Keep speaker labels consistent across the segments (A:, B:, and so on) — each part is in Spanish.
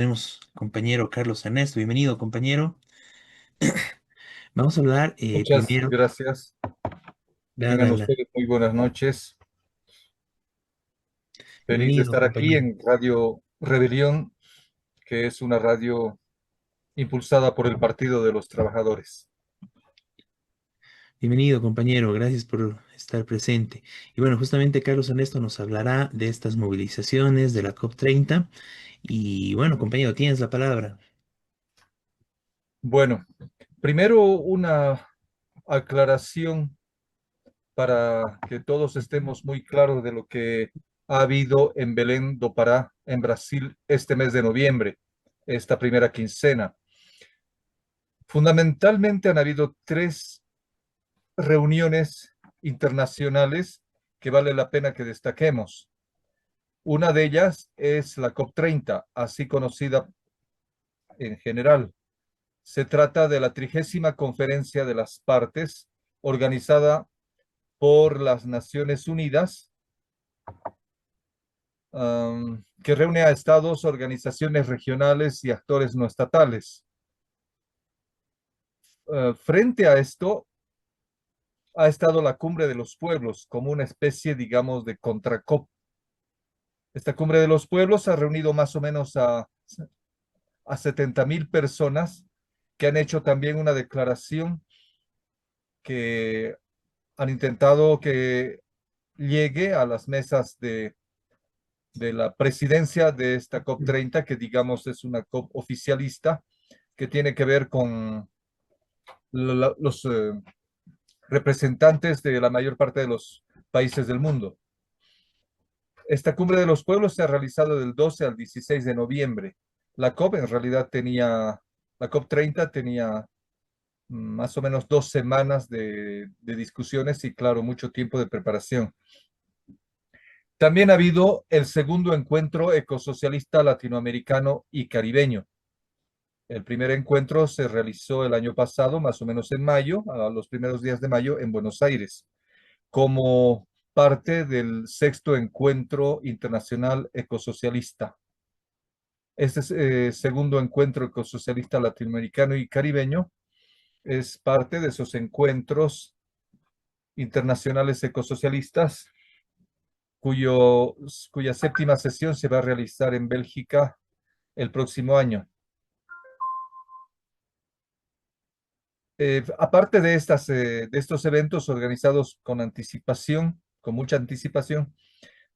A: Tenemos compañero Carlos Ernesto, bienvenido compañero. Vamos a hablar
B: Muchas
A: primero,
B: gracias. Tengan
A: la,
B: ustedes muy buenas noches. Feliz de
A: bienvenido
B: estar aquí
A: compañero,
B: en Radio Rebelión, que es una radio impulsada por el Partido de los Trabajadores.
A: bienvenido compañero, gracias por estar presente. Y bueno, justamente Carlos Ernesto nos hablará de estas movilizaciones de la COP30. Y bueno, compañero, tienes la palabra.
B: Bueno, primero una aclaración para que todos estemos muy claros de lo que ha habido en Belém do Pará, en Brasil, este mes de noviembre, esta primera quincena. Fundamentalmente han habido tres reuniones internacionales que vale la pena que destaquemos. Una de ellas es la COP30, así conocida en general. Se trata de la 30ª Conferencia de las Partes, organizada por las Naciones Unidas, que reúne a estados, organizaciones regionales y actores no estatales. Frente a esto, ha estado la Cumbre de los Pueblos como una especie, digamos, de contracop. Esta Cumbre de los Pueblos ha reunido más o menos a 70.000 personas que han hecho también una declaración que han intentado que llegue a las mesas de la presidencia de esta COP30, que digamos es una COP oficialista, que tiene que ver con los representantes de la mayor parte de los países del mundo. Esta Cumbre de los Pueblos se ha realizado del 12 al 16 de noviembre. La COP en realidad la COP30 tenía más o menos 2 semanas de discusiones y, claro, mucho tiempo de preparación. También ha habido el segundo encuentro ecosocialista latinoamericano y caribeño. El primer encuentro se realizó el año pasado, más o menos en mayo, a los primeros días de mayo, en Buenos Aires, como parte del sexto encuentro internacional ecosocialista. Este segundo encuentro ecosocialista latinoamericano y caribeño es parte de esos encuentros internacionales ecosocialistas cuya séptima sesión se va a realizar en Bélgica el próximo año. Aparte de estos eventos organizados con anticipación, con mucha anticipación,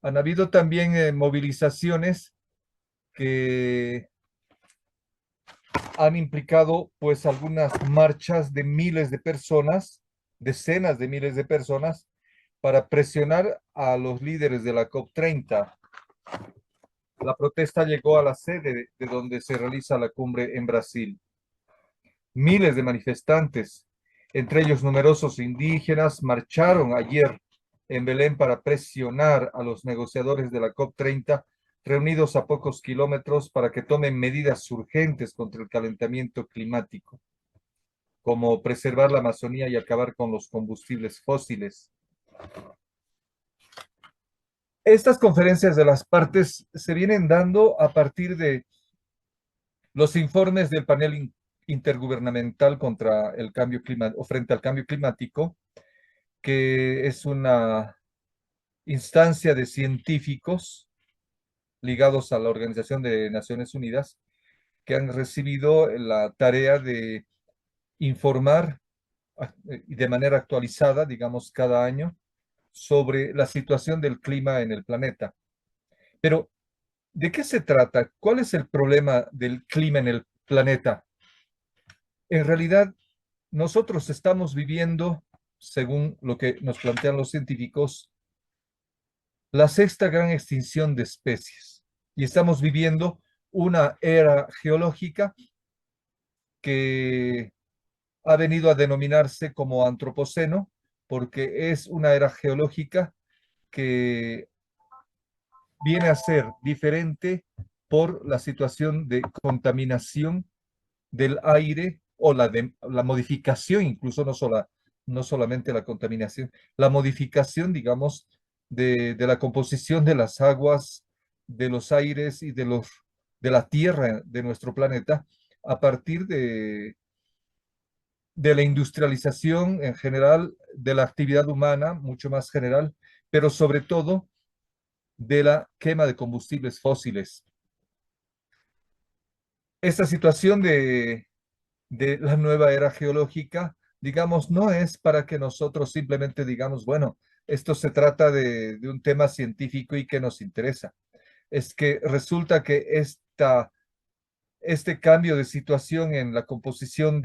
B: han habido también movilizaciones que han implicado pues algunas marchas de miles de personas, decenas de miles de personas, para presionar a los líderes de la COP30. La protesta llegó a la sede de donde se realiza la cumbre en Brasil. Miles de manifestantes, entre ellos numerosos indígenas, marcharon ayer en Belén para presionar a los negociadores de la COP30 reunidos a pocos kilómetros para que tomen medidas urgentes contra el calentamiento climático, como preservar la Amazonía y acabar con los combustibles fósiles. Estas conferencias de las partes se vienen dando a partir de los informes del panel intergubernamental contra el cambio climático o frente al cambio climático, que es una instancia de científicos ligados a la Organización de Naciones Unidas que han recibido la tarea de informar de manera actualizada, digamos, cada año sobre la situación del clima en el planeta. Pero, ¿de qué se trata? ¿Cuál es el problema del clima en el planeta? En realidad, nosotros estamos viviendo, según lo que nos plantean los científicos, la sexta gran extinción de especies. Y estamos viviendo una era geológica que ha venido a denominarse como antropoceno, porque es una era geológica que viene a ser diferente por la situación de contaminación del aire o la modificación, incluso no solamente la contaminación, la modificación, digamos, de la composición de las aguas, de los aires y de la Tierra, de nuestro planeta, a partir de la industrialización en general, de la actividad humana, mucho más general, pero sobre todo de la quema de combustibles fósiles. Esta situación de la nueva era geológica, digamos, no es para que nosotros simplemente digamos, bueno, esto se trata de un tema científico y que nos interesa. Es que resulta que este cambio de situación en la composición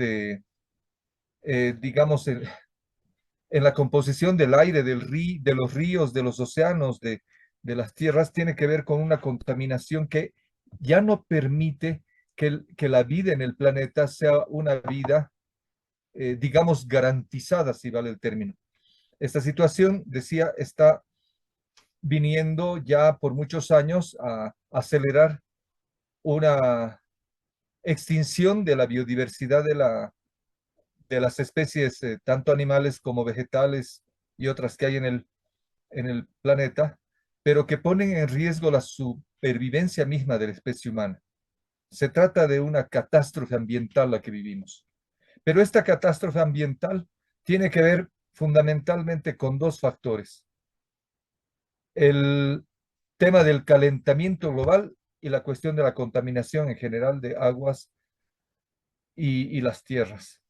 B: digamos, en la composición del aire, de los ríos, de los océanos, de las tierras, tiene que ver con una contaminación que ya no permite que la vida en el planeta sea una vida, digamos, garantizada, si vale el término. Esta situación, decía, está viniendo ya por muchos años a acelerar una extinción de la biodiversidad de las especies, tanto animales como vegetales y otras que hay en el planeta, pero que ponen en riesgo la supervivencia misma de la especie humana. Se trata de una catástrofe ambiental la que vivimos. Pero esta catástrofe ambiental tiene que ver fundamentalmente con dos factores. El tema del calentamiento global y la cuestión de la contaminación en general de aguas y las tierras.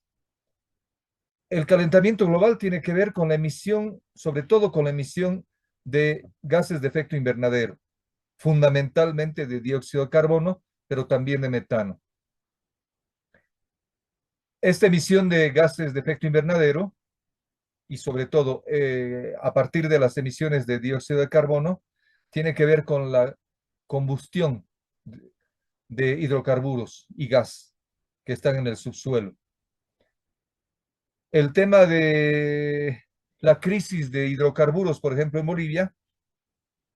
B: El calentamiento global tiene que ver con la emisión, sobre todo con la emisión de gases de efecto invernadero, fundamentalmente de dióxido de carbono, pero también de metano. Esta emisión de gases de efecto invernadero y sobre todo a partir de las emisiones de dióxido de carbono, tiene que ver con la combustión de hidrocarburos y gas que están en el subsuelo. El tema de la crisis de hidrocarburos, por ejemplo, en Bolivia,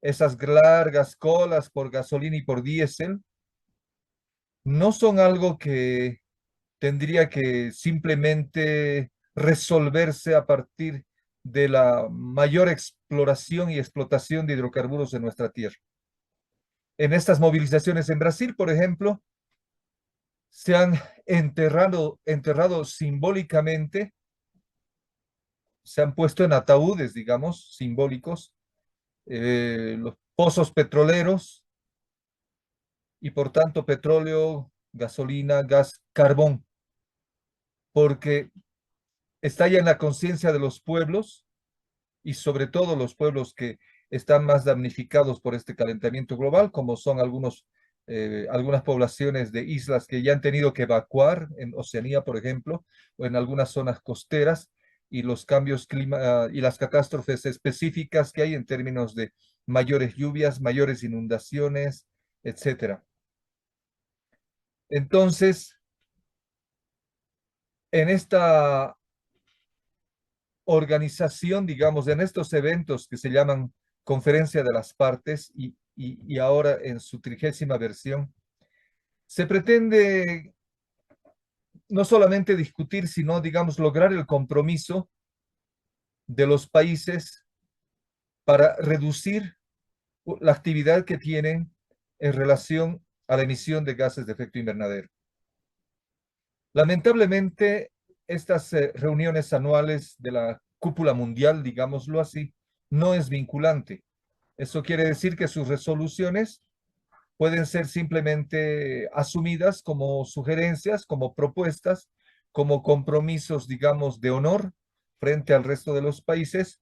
B: esas largas colas por gasolina y por diésel, no son algo que tendría que simplemente resolverse a partir de la mayor exploración y explotación de hidrocarburos en nuestra tierra. En estas movilizaciones en Brasil, por ejemplo, se han enterrado simbólicamente, se han puesto en ataúdes, digamos, simbólicos, los pozos petroleros y por tanto petróleo, gasolina, gas, carbón, porque está ya en la conciencia de los pueblos y sobre todo los pueblos que están más damnificados por este calentamiento global, como son algunas poblaciones de islas que ya han tenido que evacuar en Oceanía, por ejemplo, o en algunas zonas costeras, y los cambios y las catástrofes específicas que hay en términos de mayores lluvias, mayores inundaciones, etcétera. Entonces, en esta organización, digamos, en estos eventos que se llaman Conferencia de las Partes y ahora en su 30ª versión, se pretende no solamente discutir, sino, digamos, lograr el compromiso de los países para reducir la actividad que tienen en relación a la emisión de gases de efecto invernadero. Lamentablemente, estas reuniones anuales de la cúpula mundial, digámoslo así, no es vinculante. Eso quiere decir que sus resoluciones pueden ser simplemente asumidas como sugerencias, como propuestas, como compromisos, digamos, de honor frente al resto de los países.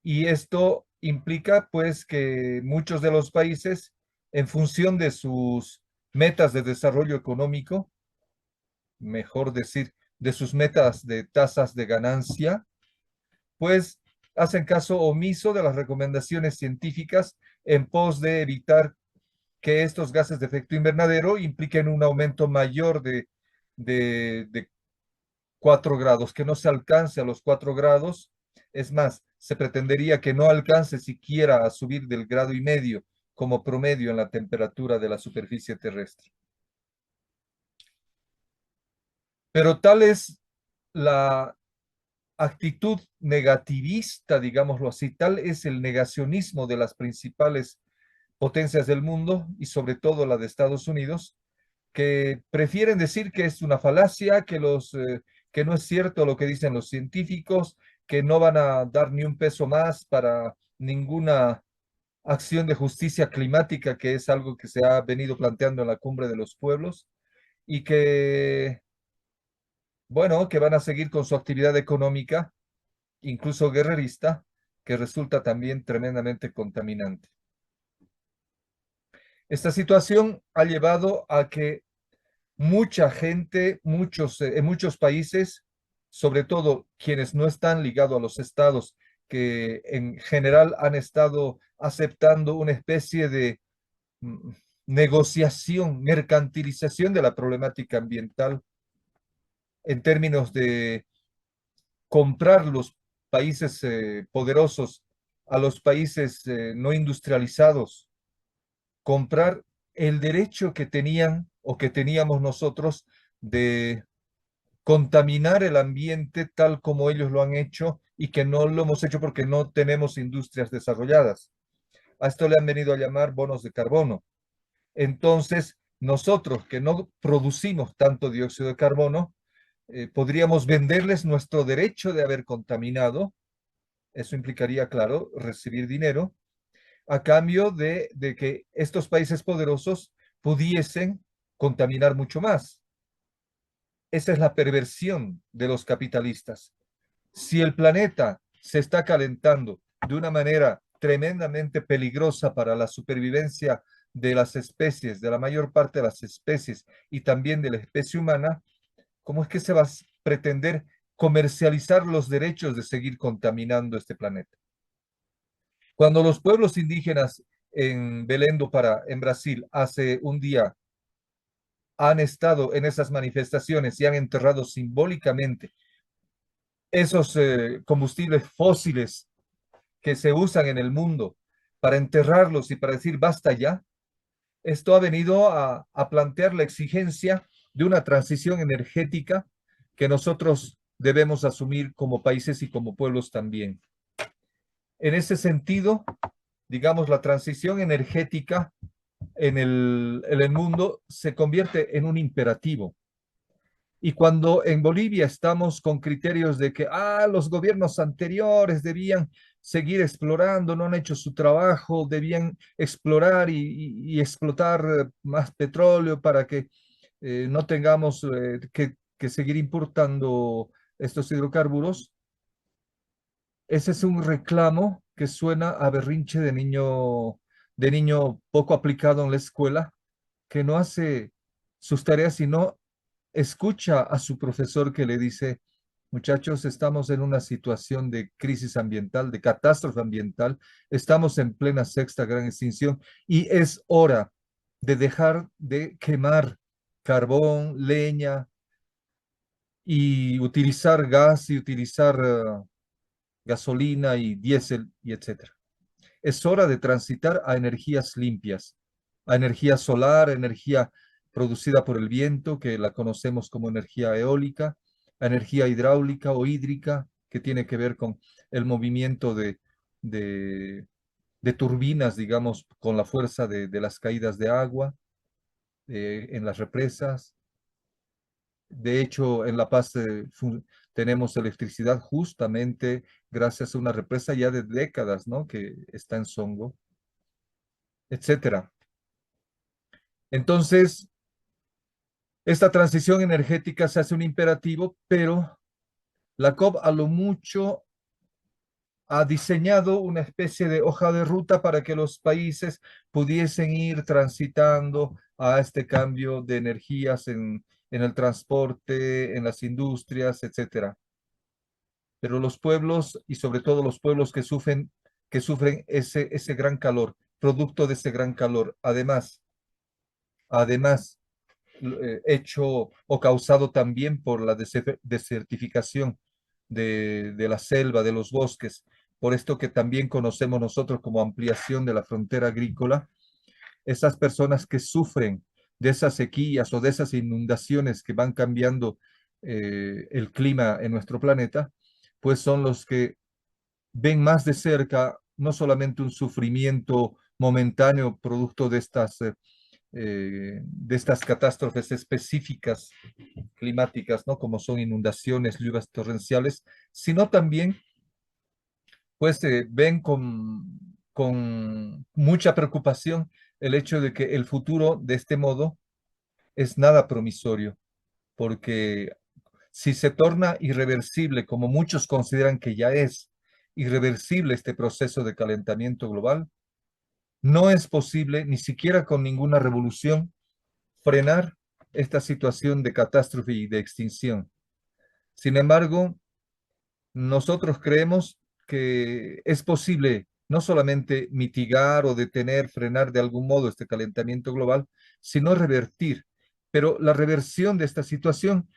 B: Y esto implica, pues, que muchos de los países, en función de sus metas de desarrollo económico, mejor decir, de sus metas de tasas de ganancia, pues hacen caso omiso de las recomendaciones científicas en pos de evitar que estos gases de efecto invernadero impliquen un aumento mayor de 4 grados, que no se alcance a los 4 grados. Es más, se pretendería que no alcance siquiera a subir del 1,5 grados como promedio en la temperatura de la superficie terrestre. Pero tal es la actitud negativista, digámoslo así, tal es el negacionismo de las principales potencias del mundo y sobre todo la de Estados Unidos, que prefieren decir que es una falacia, que no es cierto lo que dicen los científicos, que no van a dar ni un peso más para ninguna acción de justicia climática, que es algo que se ha venido planteando en la Cumbre de los Pueblos, y que, bueno, que van a seguir con su actividad económica, incluso guerrerista, que resulta también tremendamente contaminante. Esta situación ha llevado a que mucha gente, en muchos países, sobre todo quienes no están ligados a los estados, que en general han estado aceptando una especie de mm, negociación, mercantilización de la problemática ambiental en términos de comprar los países poderosos a los países no industrializados, comprar el derecho que tenían o que teníamos nosotros de contaminar el ambiente tal como ellos lo han hecho y que no lo hemos hecho porque no tenemos industrias desarrolladas. A esto le han venido a llamar bonos de carbono. Entonces, nosotros que no producimos tanto dióxido de carbono, podríamos venderles nuestro derecho de haber contaminado. Eso implicaría, claro, recibir dinero a cambio de que estos países poderosos pudiesen contaminar mucho más. Esa es la perversión de los capitalistas. Si el planeta se está calentando de una manera tremendamente peligrosa para la supervivencia de las especies, de la mayor parte de las especies y también de la especie humana, ¿cómo es que se va a pretender comercializar los derechos de seguir contaminando este planeta? Cuando los pueblos indígenas en Belém do Pará, en Brasil, hace un día han estado en esas manifestaciones y han enterrado simbólicamente esos combustibles fósiles que se usan en el mundo para enterrarlos y para decir basta ya, esto ha venido a plantear la exigencia de una transición energética que nosotros debemos asumir como países y como pueblos también. En ese sentido, digamos, la transición energética en el mundo se convierte en un imperativo. Y cuando en Bolivia estamos con criterios de que los gobiernos anteriores debían seguir explorando, no han hecho su trabajo, debían explorar y explotar más petróleo para que no tengamos que seguir importando estos hidrocarburos, ese es un reclamo que suena a berrinche de niño poco aplicado en la escuela, que no hace sus tareas y no escucha a su profesor que le dice, muchachos, estamos en una situación de crisis ambiental, de catástrofe ambiental, estamos en plena sexta gran extinción y es hora de dejar de quemar carbón, leña y utilizar gas y utilizar gasolina y diésel y etcétera. Es hora de transitar a energías limpias, a energía solar, energía producida por el viento, que la conocemos como energía eólica, a energía hidráulica o hídrica, que tiene que ver con el movimiento de, de turbinas, digamos, con la fuerza de las caídas de agua en las represas. De hecho, en La Paz tenemos electricidad justamente gracias a una represa ya de décadas, ¿no? Que está en Songo, etcétera. Entonces, esta transición energética se hace un imperativo, pero la COP a lo mucho ha diseñado una especie de hoja de ruta para que los países pudiesen ir transitando a este cambio de energías en el transporte, en las industrias, etcétera. Pero los pueblos y sobre todo los pueblos que sufren ese gran calor, producto de ese gran calor, además hecho o causado también por la desertificación de la selva, de los bosques, por esto que también conocemos nosotros como ampliación de la frontera agrícola, esas personas que sufren de esas sequías o de esas inundaciones que van cambiando el clima en nuestro planeta, pues son los que ven más de cerca no solamente un sufrimiento momentáneo producto de estas catástrofes específicas climáticas, ¿no? Como son inundaciones, lluvias torrenciales, sino también, pues, ven con mucha preocupación el hecho de que el futuro, de este modo, es nada promisorio, porque si se torna irreversible, como muchos consideran que ya es irreversible este proceso de calentamiento global, no es posible, ni siquiera con ninguna revolución, frenar esta situación de catástrofe y de extinción. Sin embargo, nosotros creemos que es posible no solamente mitigar o detener, frenar de algún modo este calentamiento global, sino revertir. Pero la reversión de esta situación,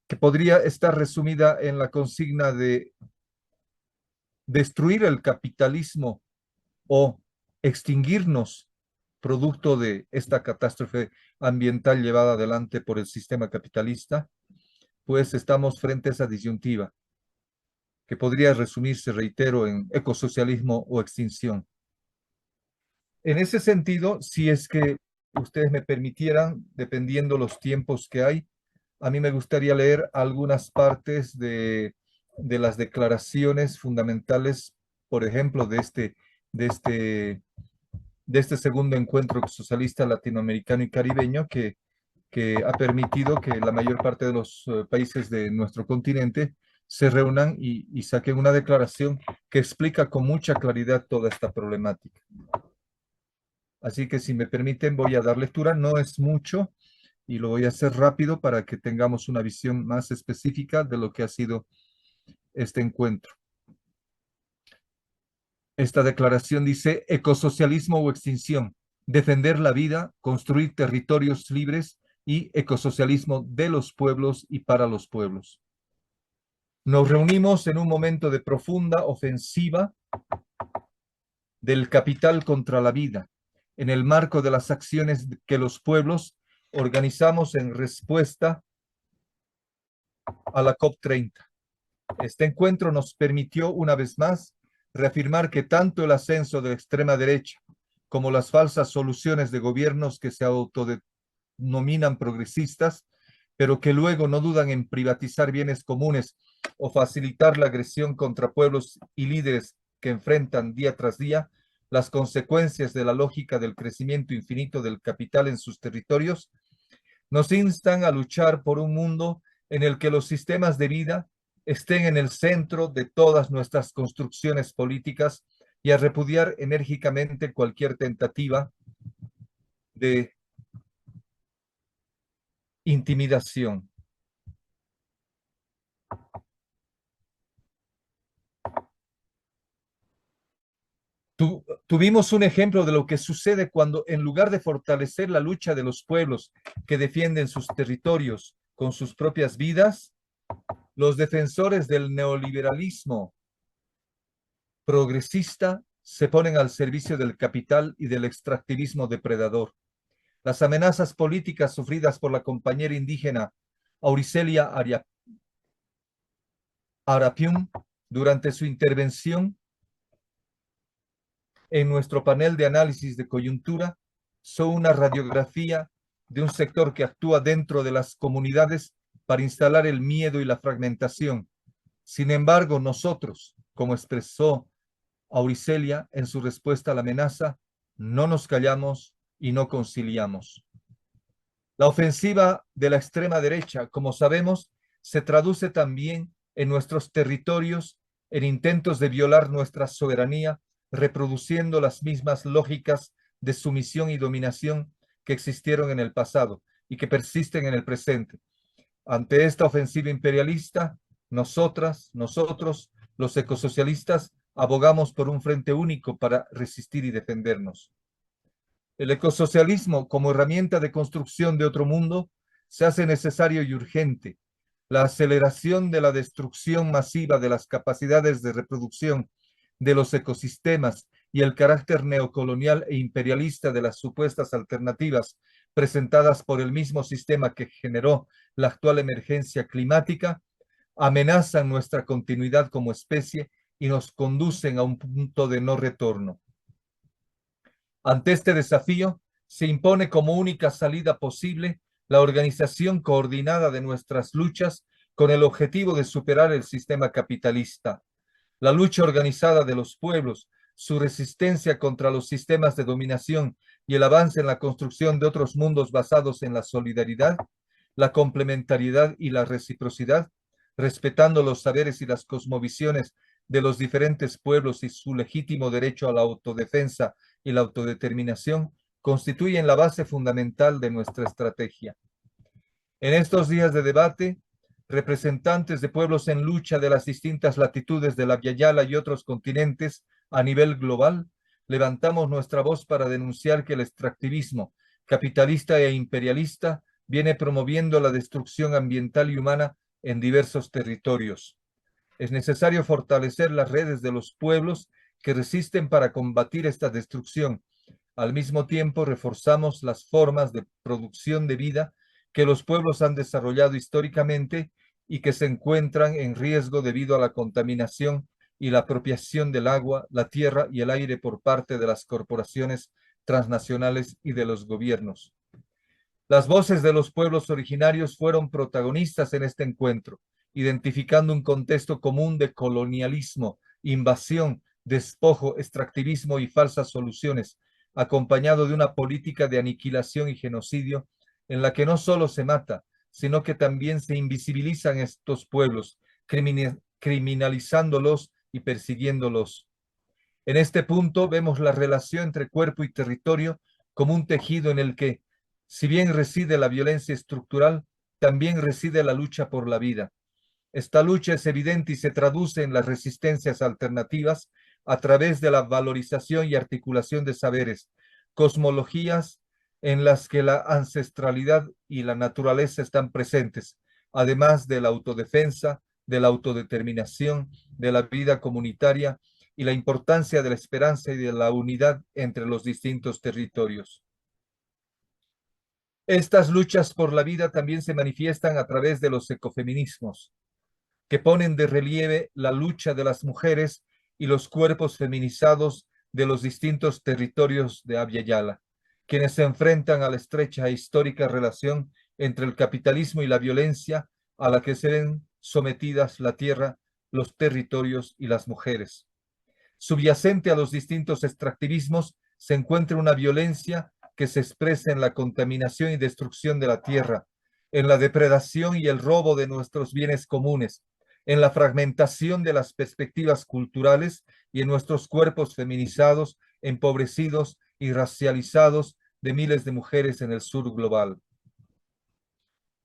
B: que podría estar resumida en la consigna de destruir el capitalismo o extinguirnos producto de esta catástrofe ambiental llevada adelante por el sistema capitalista, pues estamos frente a esa disyuntiva que podría resumirse, reitero, en ecosocialismo o extinción. En ese sentido, si es que ustedes me permitieran, dependiendo los tiempos que hay, a mí me gustaría leer algunas partes de las declaraciones fundamentales, por ejemplo, de este, de este segundo encuentro socialista latinoamericano y caribeño que ha permitido que la mayor parte de los países de nuestro continente se reúnan y saquen una declaración que explica con mucha claridad toda esta problemática. Así que si me permiten voy a dar lectura, no es mucho y lo voy a hacer rápido para que tengamos una visión más específica de lo que ha sido este encuentro. Esta declaración dice: ecosocialismo o extinción, defender la vida, construir territorios libres y ecosocialismo de los pueblos y para los pueblos. Nos reunimos en un momento de profunda ofensiva del capital contra la vida, en el marco de las acciones que los pueblos organizamos en respuesta a la COP30. Este encuentro nos permitió una vez más reafirmar que tanto el ascenso de la extrema derecha como las falsas soluciones de gobiernos que se autodenominan progresistas, pero que luego no dudan en privatizar bienes comunes o facilitar la agresión contra pueblos y líderes que enfrentan día tras día las consecuencias de la lógica del crecimiento infinito del capital en sus territorios, nos instan a luchar por un mundo en el que los sistemas de vida estén en el centro de todas nuestras construcciones políticas y a repudiar enérgicamente cualquier tentativa de intimidación. Tuvimos un ejemplo de lo que sucede cuando, en lugar de fortalecer la lucha de los pueblos que defienden sus territorios con sus propias vidas, los defensores del neoliberalismo progresista se ponen al servicio del capital y del extractivismo depredador. Las amenazas políticas sufridas por la compañera indígena Auricelia Arapiun durante su intervención en nuestro panel de análisis de coyuntura son una radiografía de un sector que actúa dentro de las comunidades para instalar el miedo y la fragmentación. Sin embargo, nosotros, como expresó Auricelia en su respuesta a la amenaza, no nos callamos y no conciliamos. La ofensiva de la extrema derecha, como sabemos, se traduce también en nuestros territorios en intentos de violar nuestra soberanía, reproduciendo las mismas lógicas de sumisión y dominación que existieron en el pasado y que persisten en el presente. Ante esta ofensiva imperialista, nosotros, los ecosocialistas, abogamos por un frente único para resistir y defendernos. El ecosocialismo como herramienta de construcción de otro mundo se hace necesario y urgente. La aceleración de la destrucción masiva de las capacidades de reproducción de los ecosistemas y el carácter neocolonial e imperialista de las supuestas alternativas presentadas por el mismo sistema que generó la actual emergencia climática amenazan nuestra continuidad como especie y nos conducen a un punto de no retorno. Ante este desafío, se impone como única salida posible la organización coordinada de nuestras luchas con el objetivo de superar el sistema capitalista. La lucha organizada de los pueblos, su resistencia contra los sistemas de dominación y el avance en la construcción de otros mundos basados en la solidaridad, la complementariedad y la reciprocidad, respetando los saberes y las cosmovisiones de los diferentes pueblos y su legítimo derecho a la autodefensa y la autodeterminación, constituyen la base fundamental de nuestra estrategia. En estos días de debate, representantes de pueblos en lucha de las distintas latitudes de la Via Yala y otros continentes a nivel global, levantamos nuestra voz para denunciar que el extractivismo capitalista e imperialista viene promoviendo la destrucción ambiental y humana en diversos territorios. Es necesario fortalecer las redes de los pueblos que resisten para combatir esta destrucción. Al mismo tiempo, reforzamos las formas de producción de vida que los pueblos han desarrollado históricamente y que se encuentran en riesgo debido a la contaminación y la apropiación del agua, la tierra y el aire por parte de las corporaciones transnacionales y de los gobiernos. Las voces de los pueblos originarios fueron protagonistas en este encuentro, identificando un contexto común de colonialismo, invasión, despojo, extractivismo y falsas soluciones, acompañado de una política de aniquilación y genocidio en la que no solo se mata, sino que también se invisibilizan estos pueblos, criminalizándolos y persiguiéndolos. En este punto vemos la relación entre cuerpo y territorio como un tejido en el que, si bien reside la violencia estructural, también reside la lucha por la vida. Esta lucha es evidente y se traduce en las resistencias alternativas a través de la valorización y articulación de saberes, cosmologías en las que la ancestralidad y la naturaleza están presentes, además de la autodefensa, de la autodeterminación, de la vida comunitaria y la importancia de la esperanza y de la unidad entre los distintos territorios. Estas luchas por la vida también se manifiestan a través de los ecofeminismos, que ponen de relieve la lucha de las mujeres y los cuerpos feminizados de los distintos territorios de Abya Yala, quienes se enfrentan a la estrecha e histórica relación entre el capitalismo y la violencia a la que se ven sometidas la tierra, los territorios y las mujeres. Subyacente a los distintos extractivismos se encuentra una violencia que se expresa en la contaminación y destrucción de la tierra, en la depredación y el robo de nuestros bienes comunes, en la fragmentación de las perspectivas culturales y en nuestros cuerpos feminizados, empobrecidos y racializados de miles de mujeres en el sur global.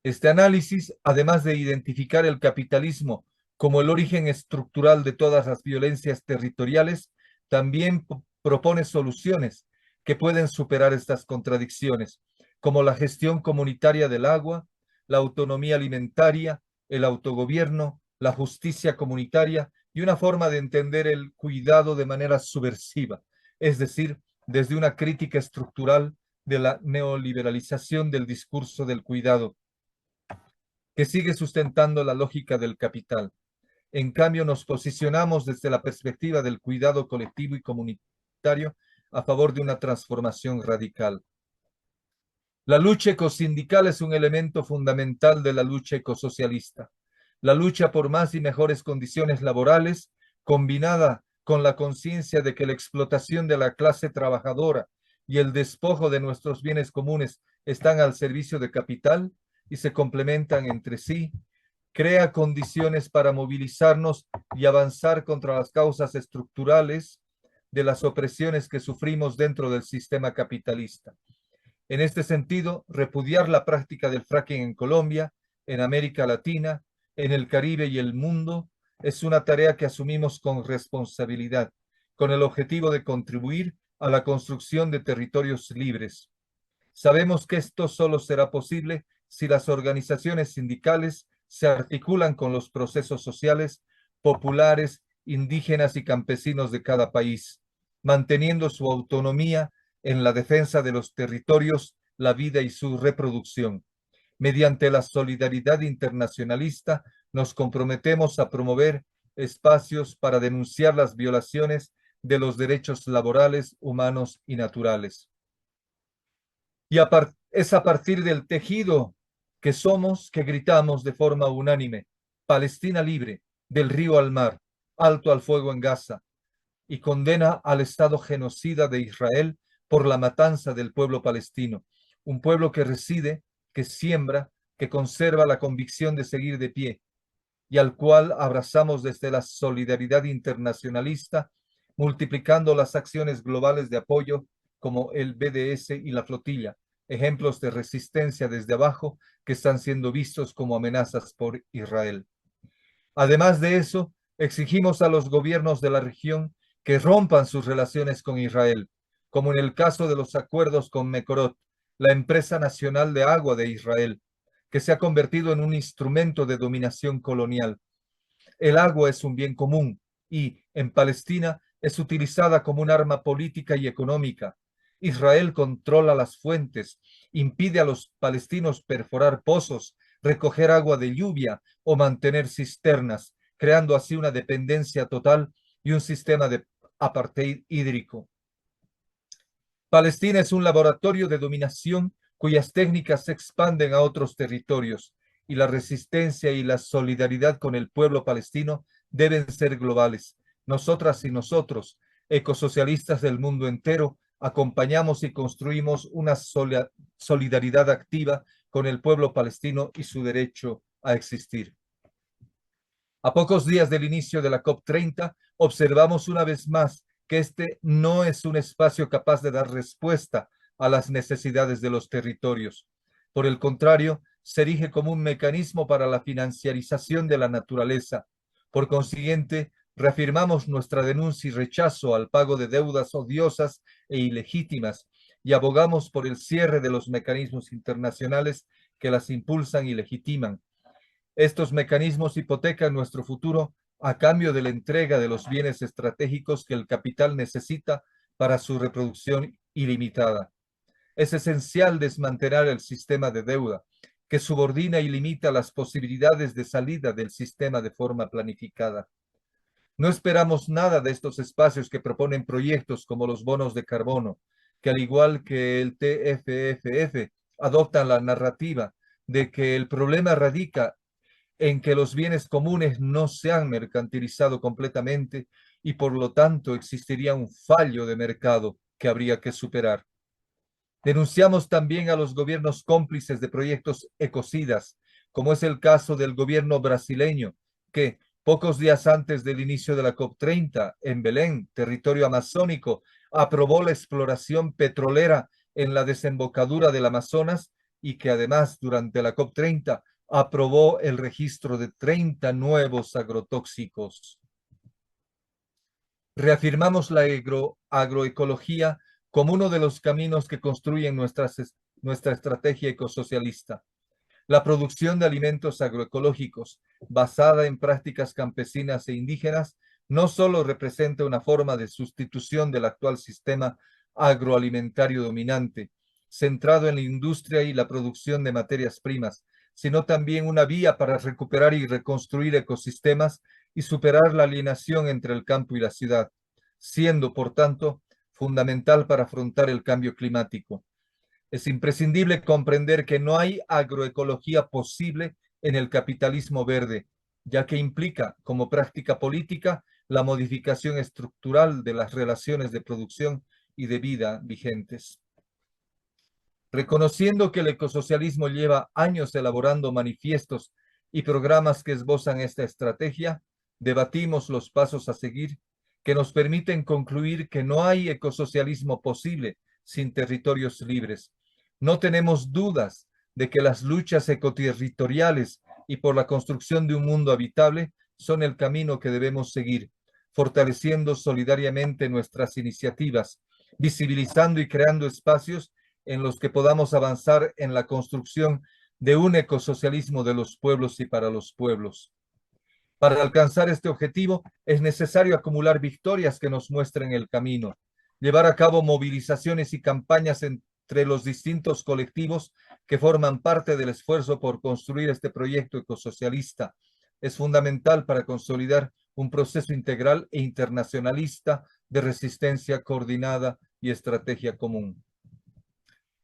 B: Este análisis, además de identificar el capitalismo como el origen estructural de todas las violencias territoriales, también propone soluciones que pueden superar estas contradicciones, como la gestión comunitaria del agua, la autonomía alimentaria, el autogobierno, la justicia comunitaria y una forma de entender el cuidado de manera subversiva, es decir, desde una crítica estructural de la neoliberalización del discurso del cuidado, que sigue sustentando la lógica del capital. En cambio, nos posicionamos desde la perspectiva del cuidado colectivo y comunitario a favor de una transformación radical. La lucha ecosindical es un elemento fundamental de la lucha ecosocialista. La lucha por más y mejores condiciones laborales, combinada con la conciencia de que la explotación de la clase trabajadora y el despojo de nuestros bienes comunes están al servicio de capital y se complementan entre sí, crea condiciones para movilizarnos y avanzar contra las causas estructurales de las opresiones que sufrimos dentro del sistema capitalista. En este sentido, repudiar la práctica del fracking en Colombia, en América Latina, en el Caribe y el mundo es una tarea que asumimos con responsabilidad, con el objetivo de contribuir a la construcción de territorios libres. Sabemos que esto solo será posible si las organizaciones sindicales se articulan con los procesos sociales, populares, indígenas y campesinos de cada país, manteniendo su autonomía en la defensa de los territorios, la vida y su reproducción. Mediante la solidaridad internacionalista, nos comprometemos a promover espacios para denunciar las violaciones de los derechos laborales, humanos y naturales. Y es a partir del tejido que somos que gritamos de forma unánime: Palestina libre, del río al mar, alto al fuego en Gaza, y condena al Estado genocida de Israel por la matanza del pueblo palestino, un pueblo que reside, que siembra, que conserva la convicción de seguir de pie, y al cual abrazamos desde la solidaridad internacionalista, multiplicando las acciones globales de apoyo como el BDS y la flotilla, ejemplos de resistencia desde abajo que están siendo vistos como amenazas por Israel. Además de eso, exigimos a los gobiernos de la región que rompan sus relaciones con Israel, como en el caso de los acuerdos con Mekorot, la empresa nacional de agua de Israel, que se ha convertido en un instrumento de dominación colonial. El agua es un bien común y, en Palestina, es utilizada como un arma política y económica. Israel controla las fuentes, impide a los palestinos perforar pozos, recoger agua de lluvia o mantener cisternas, creando así una dependencia total y un sistema de apartheid hídrico. Palestina es un laboratorio de dominación cuyas técnicas se expanden a otros territorios, y la resistencia y la solidaridad con el pueblo palestino deben ser globales. Nosotras y nosotros, ecosocialistas del mundo entero, acompañamos y construimos una solidaridad activa con el pueblo palestino y su derecho a existir. A pocos días del inicio de la COP30, observamos una vez más que este no es un espacio capaz de dar respuesta a las necesidades de los territorios. Por el contrario, se erige como un mecanismo para la financiarización de la naturaleza. Por consiguiente, reafirmamos nuestra denuncia y rechazo al pago de deudas odiosas e ilegítimas y abogamos por el cierre de los mecanismos internacionales que las impulsan y legitiman. Estos mecanismos hipotecan nuestro futuro a cambio de la entrega de los bienes estratégicos que el capital necesita para su reproducción ilimitada. Es esencial desmantelar el sistema de deuda, que subordina y limita las posibilidades de salida del sistema de forma planificada. No esperamos nada de estos espacios que proponen proyectos como los bonos de carbono, que al igual que el TFFF, adoptan la narrativa de que el problema radica en que los bienes comunes no se han mercantilizado completamente y por lo tanto existiría un fallo de mercado que habría que superar. Denunciamos también a los gobiernos cómplices de proyectos ecocidas, como es el caso del gobierno brasileño, que pocos días antes del inicio de la COP30 en Belén, territorio amazónico, aprobó la exploración petrolera en la desembocadura del Amazonas y que además durante la COP30 aprobó el registro de 30 nuevos agrotóxicos. Reafirmamos la agroecología como uno de los caminos que construyen nuestra estrategia ecosocialista. La producción de alimentos agroecológicos basada en prácticas campesinas e indígenas no solo representa una forma de sustitución del actual sistema agroalimentario dominante, centrado en la industria y la producción de materias primas, sino también una vía para recuperar y reconstruir ecosistemas y superar la alienación entre el campo y la ciudad, siendo, por tanto, fundamental para afrontar el cambio climático. Es imprescindible comprender que no hay agroecología posible en el capitalismo verde, ya que implica, como práctica política, la modificación estructural de las relaciones de producción y de vida vigentes. Reconociendo que el ecosocialismo lleva años elaborando manifiestos y programas que esbozan esta estrategia, debatimos los pasos a seguir que nos permiten concluir que no hay ecosocialismo posible sin territorios libres. No tenemos dudas de que las luchas ecoterritoriales y por la construcción de un mundo habitable son el camino que debemos seguir, fortaleciendo solidariamente nuestras iniciativas, visibilizando y creando espacios en los que podamos avanzar en la construcción de un ecosocialismo de los pueblos y para los pueblos. Para alcanzar este objetivo es necesario acumular victorias que nos muestren el camino, llevar a cabo movilizaciones y campañas entre los distintos colectivos que forman parte del esfuerzo por construir este proyecto ecosocialista. Es fundamental para consolidar un proceso integral e internacionalista de resistencia coordinada y estrategia común.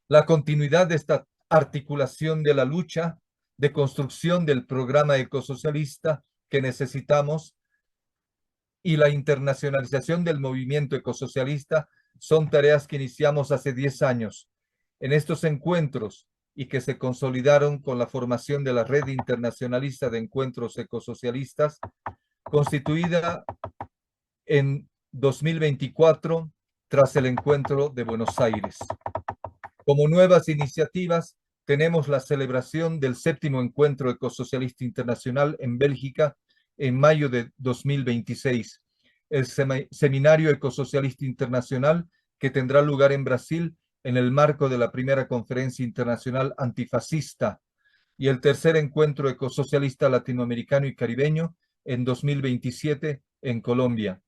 B: La continuidad de esta articulación de la lucha de construcción del programa ecosocialista que necesitamos y la internacionalización del movimiento ecosocialista son tareas que iniciamos hace 10 años. En estos encuentros y que se consolidaron con la formación de la Red Internacionalista de Encuentros Ecosocialistas, constituida en 2024 tras el encuentro de Buenos Aires. Como nuevas iniciativas, tenemos la celebración del 7º Encuentro Ecosocialista Internacional en Bélgica en mayo de 2026, el Seminario Ecosocialista Internacional que tendrá lugar en Brasil en el marco de la primera Conferencia Internacional Antifascista y el tercer Encuentro Ecosocialista Latinoamericano y Caribeño en 2027 en Colombia.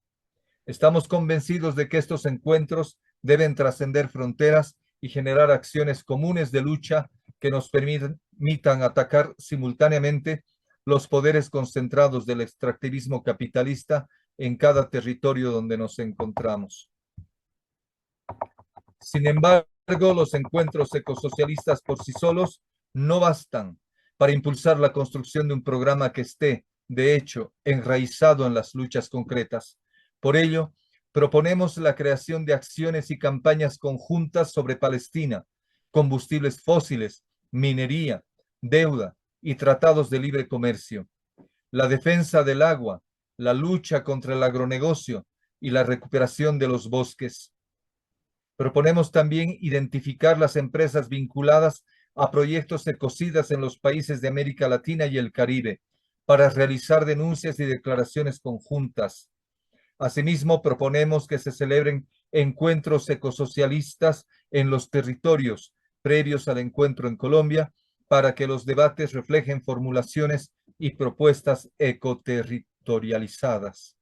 B: Estamos convencidos de que estos encuentros deben trascender fronteras y generar acciones comunes de lucha que nos permitan atacar simultáneamente los poderes concentrados del extractivismo capitalista en cada territorio donde nos encontramos. Sin embargo, los encuentros ecosocialistas por sí solos no bastan para impulsar la construcción de un programa que esté, de hecho, enraizado en las luchas concretas. Por ello, proponemos la creación de acciones y campañas conjuntas sobre Palestina, combustibles fósiles, minería, deuda y tratados de libre comercio, la defensa del agua, la lucha contra el agronegocio y la recuperación de los bosques. Proponemos también identificar las empresas vinculadas a proyectos ecocidas en los países de América Latina y el Caribe para realizar denuncias y declaraciones conjuntas. Asimismo, proponemos que se celebren encuentros ecosocialistas en los territorios previos al encuentro en Colombia para que los debates reflejen formulaciones y propuestas ecoterritorializadas.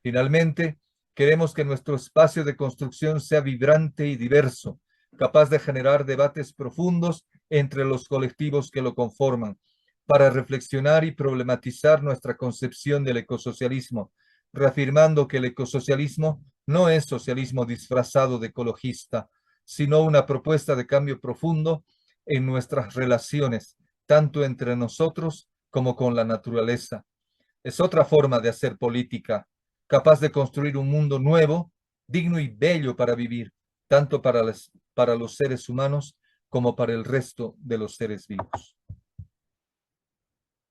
B: Finalmente, queremos que nuestro espacio de construcción sea vibrante y diverso, capaz de generar debates profundos entre los colectivos que lo conforman, para reflexionar y problematizar nuestra concepción del ecosocialismo, reafirmando que el ecosocialismo no es socialismo disfrazado de ecologista, sino una propuesta de cambio profundo en nuestras relaciones, tanto entre nosotros como con la naturaleza. Es otra forma de hacer política, capaz de construir un mundo nuevo, digno y bello para vivir, tanto para los seres humanos como para el resto de los seres vivos.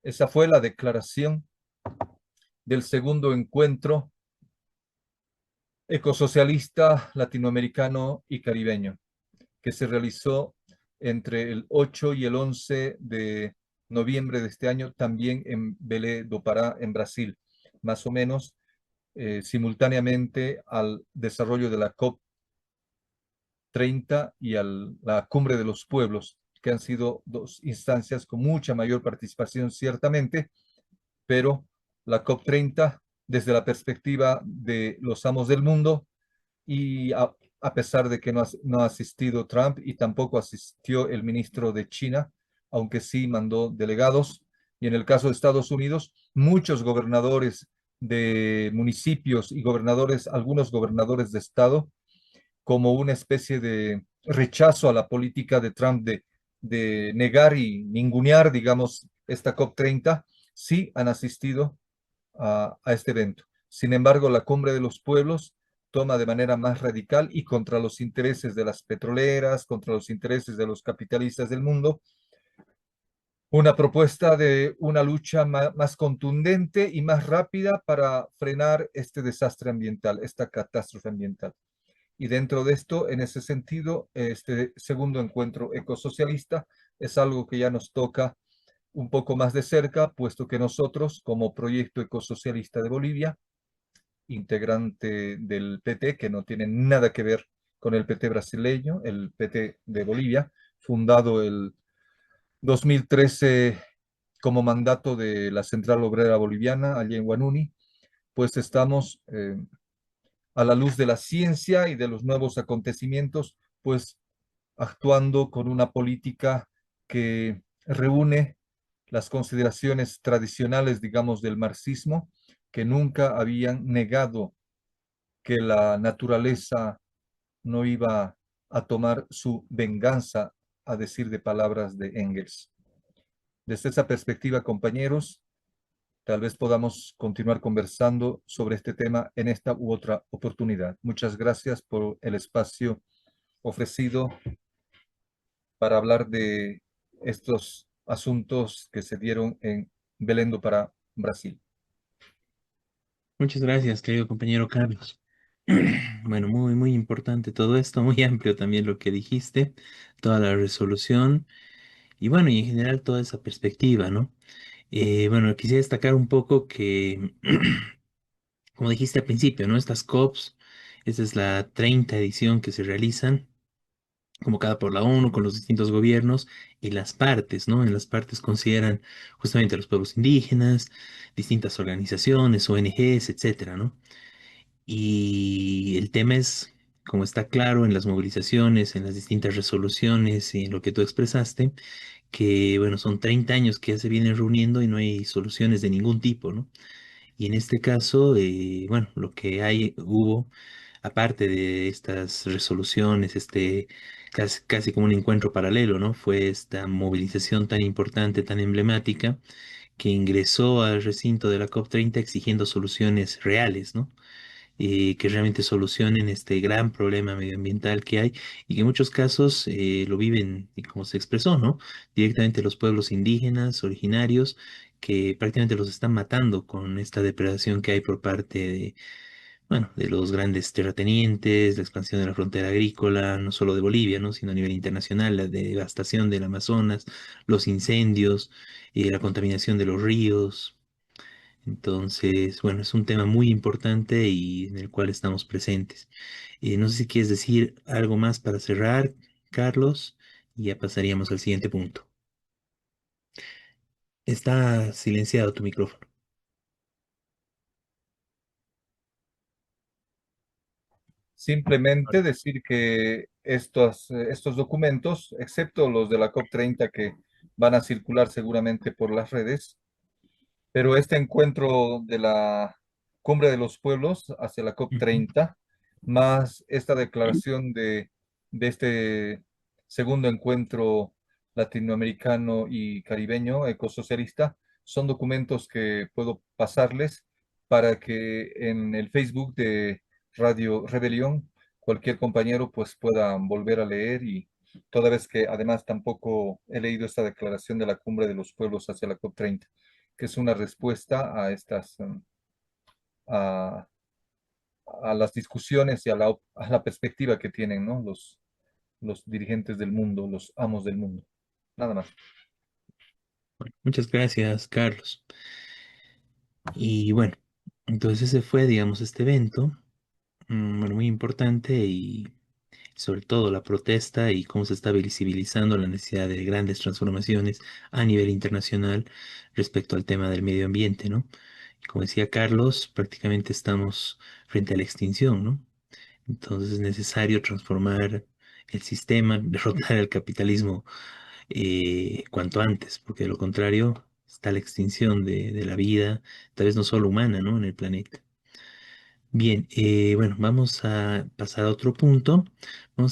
B: Esa fue la declaración del segundo encuentro ecosocialista latinoamericano y caribeño, que se realizó entre el 8 y el 11 de noviembre de este año, también en Belém do Pará, en Brasil, más o menos simultáneamente al desarrollo de la COP30 y a la Cumbre de los Pueblos, que han sido dos instancias con mucha mayor participación, ciertamente, pero la COP30 desde la perspectiva de los amos del mundo y a pesar de que no ha asistido Trump y tampoco asistió el ministro de China, aunque sí mandó delegados. Y en el caso de Estados Unidos, muchos gobernadores de municipios y gobernadores, algunos gobernadores de estado, como una especie de rechazo a la política de Trump de negar y ningunear, digamos, esta COP30, sí han asistido a este evento. Sin embargo, la Cumbre de los Pueblos toma de manera más radical y contra los intereses de las petroleras, contra los intereses de los capitalistas del mundo, una propuesta de una lucha más contundente y más rápida para frenar este desastre ambiental, esta catástrofe ambiental. Y dentro de esto, en ese sentido, este segundo encuentro ecosocialista es algo que ya nos toca un poco más de cerca, puesto que nosotros, como Proyecto Ecosocialista de Bolivia, integrante del PT, que no tiene nada que ver con el PT brasileño, el PT de Bolivia, fundado el 2013 como mandato de la Central Obrera Boliviana, allá en Huanuni, pues estamos a la luz de la ciencia y de los nuevos acontecimientos, pues actuando con una política que reúne las consideraciones tradicionales, digamos, del marxismo, que nunca habían negado que la naturaleza no iba a tomar su venganza, a decir de palabras de Engels. Desde esa perspectiva, compañeros, tal vez podamos continuar conversando sobre este tema en esta u otra oportunidad. Muchas gracias por el espacio ofrecido para hablar de estos asuntos que se dieron en Belém do Pará, Brasil.
A: Muchas gracias, querido compañero Carlos. Bueno, muy, muy importante todo esto, muy amplio también lo que dijiste, toda la resolución y bueno, y en general toda esa perspectiva, ¿no? Bueno, quisiera destacar un poco que, como dijiste al principio, ¿no? Estas COPs, esta es la 30 edición que se realizan, convocada por la ONU con los distintos gobiernos y las partes, ¿no? En las partes consideran justamente a los pueblos indígenas, distintas organizaciones, ONGs, etcétera, ¿no? Y el tema es, como está claro en las movilizaciones, en las distintas resoluciones y en lo que tú expresaste, que, bueno, son 30 años que ya se vienen reuniendo y no hay soluciones de ningún tipo, ¿no? Y en este caso, bueno, lo que hubo, aparte de estas resoluciones, casi como un encuentro paralelo, ¿no? Fue esta movilización tan importante, tan emblemática, que ingresó al recinto de la COP30 exigiendo soluciones reales, ¿no? Que realmente solucionen este gran problema medioambiental que hay y que en muchos casos lo viven, y como se expresó, ¿no? Directamente los pueblos indígenas, originarios, que prácticamente los están matando con esta depredación que hay por parte de, bueno, de los grandes terratenientes, la expansión de la frontera agrícola, no solo de Bolivia, ¿no? Sino a nivel internacional, la devastación del Amazonas, los incendios, la contaminación de los ríos. Entonces, bueno, es un tema muy importante y en el cual estamos presentes. No sé si quieres decir algo más para cerrar, Carlos, y ya pasaríamos al siguiente punto. Está silenciado tu micrófono.
B: Simplemente decir que estos documentos, excepto los de la COP30 que van a circular seguramente por las redes, pero este encuentro de la Cumbre de los Pueblos hacia la
A: Ujú.
B: COP30, más esta declaración de este segundo encuentro latinoamericano y caribeño ecosocialista, son documentos que puedo pasarles para que en el Facebook de Radio Rebelión cualquier compañero pues pueda volver a leer y toda vez que además tampoco he leído esta declaración de la Cumbre de los Pueblos hacia la COP30 que es una respuesta a a, a las discusiones y a la perspectiva que tienen, ¿no? Los dirigentes del mundo, los amos del mundo. Nada más.
A: Muchas gracias, Carlos. Y bueno, entonces ese fue, digamos, este evento, bueno, muy importante y sobre todo la protesta y cómo se está visibilizando la necesidad de grandes transformaciones a nivel internacional respecto al tema del medio ambiente, ¿no? Y como decía Carlos, prácticamente estamos frente a la extinción, ¿no? Entonces es necesario transformar el sistema, derrotar el capitalismo cuanto antes, porque de lo contrario está la extinción de la vida, tal vez no solo humana, ¿no? En el planeta. Bien, bueno, vamos a pasar a otro punto. Vamos